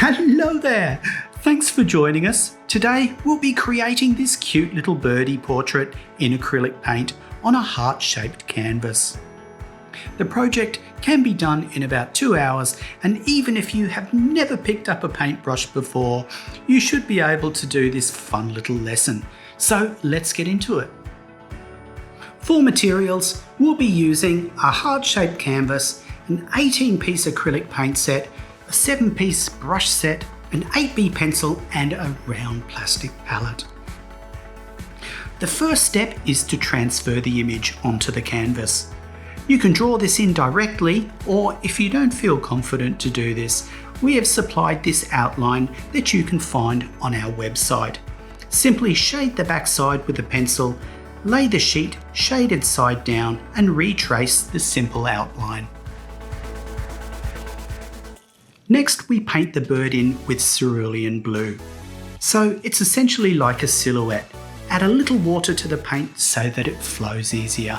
Hello there! Thanks for joining us. Today we'll be creating this cute little birdie portrait in acrylic paint on a heart-shaped canvas. The project can be done in about 2 hours, and even if you have never picked up a paintbrush before, you should be able to do this fun little lesson. So let's get into it. For materials, we'll be using a heart-shaped canvas, an 18-piece acrylic paint set, a 7-piece brush set, an 8B pencil and a round plastic palette. The first step is to transfer the image onto the canvas. You can draw this in directly, or if you don't feel confident to do this, we have supplied this outline that you can find on our website. Simply shade the backside with a pencil, lay the sheet shaded side down and retrace the simple outline. Next, we paint the bird in with cerulean blue. So it's essentially like a silhouette. Add a little water to the paint so that it flows easier.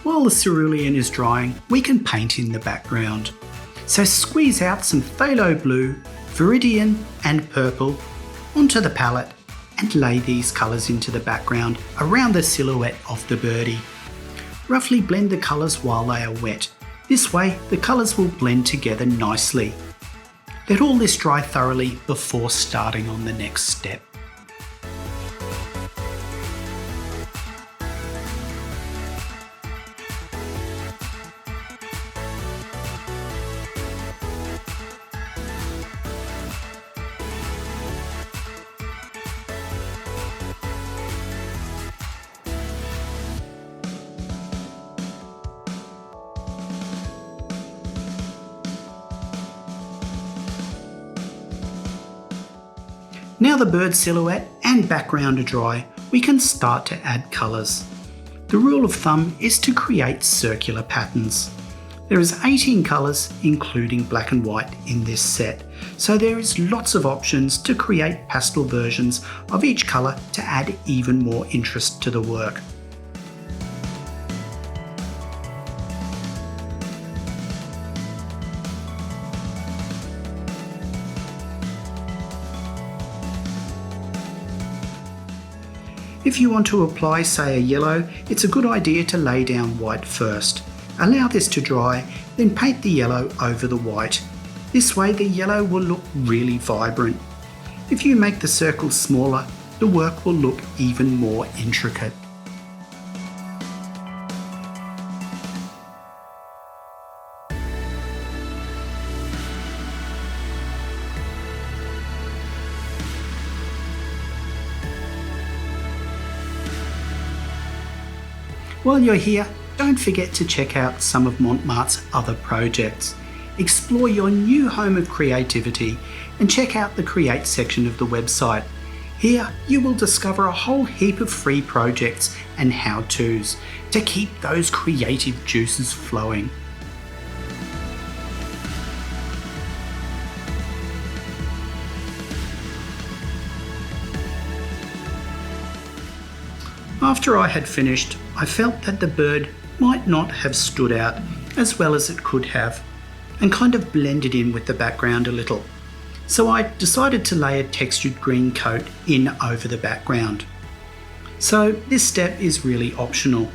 While the cerulean is drying, we can paint in the background. So squeeze out some phthalo blue, viridian and purple onto the palette and lay these colours into the background around the silhouette of the birdie. Roughly blend the colours while they are wet. This way the colours will blend together nicely. Let all this dry thoroughly before starting on the next step. Now the bird silhouette and background are dry, we can start to add colours. The rule of thumb is to create circular patterns. There is 18 colours including black and white in this set, so there is lots of options to create pastel versions of each colour to add even more interest to the work. If you want to apply, say, a yellow, it's a good idea to lay down white first. Allow this to dry, then paint the yellow over the white. This way the yellow will look really vibrant. If you make the circles smaller, the work will look even more intricate. While you're here, don't forget to check out some of Marte's other projects. Explore your new home of creativity and check out the Create section of the website. Here you will discover a whole heap of free projects and how-tos to keep those creative juices flowing. After I had finished, I felt that the bird might not have stood out as well as it could have, and kind of blended in with the background a little. So I decided to lay a textured green coat in over the background. So this step is really optional.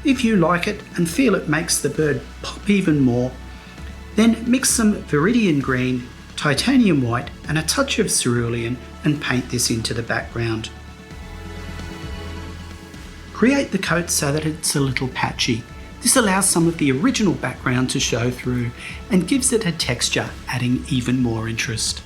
If you like it and feel it makes the bird pop even more, then mix some viridian green, titanium white and a touch of cerulean and paint this into the background. Create the coat so that it's a little patchy. This allows some of the original background to show through and gives it a texture, adding even more interest.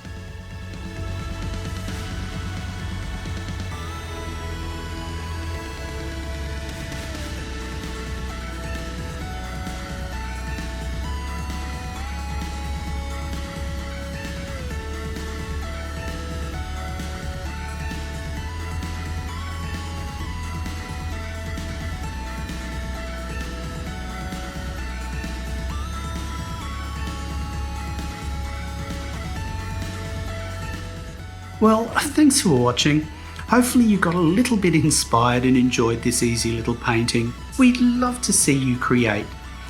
Well, thanks for watching. Hopefully you got a little bit inspired and enjoyed this easy little painting. We'd love to see you create.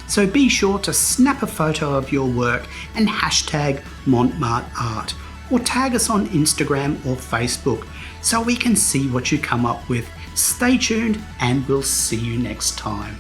So be sure to snap a photo of your work and hashtag #MontMarteArt, or tag us on Instagram or Facebook so we can see what you come up with. Stay tuned and we'll see you next time.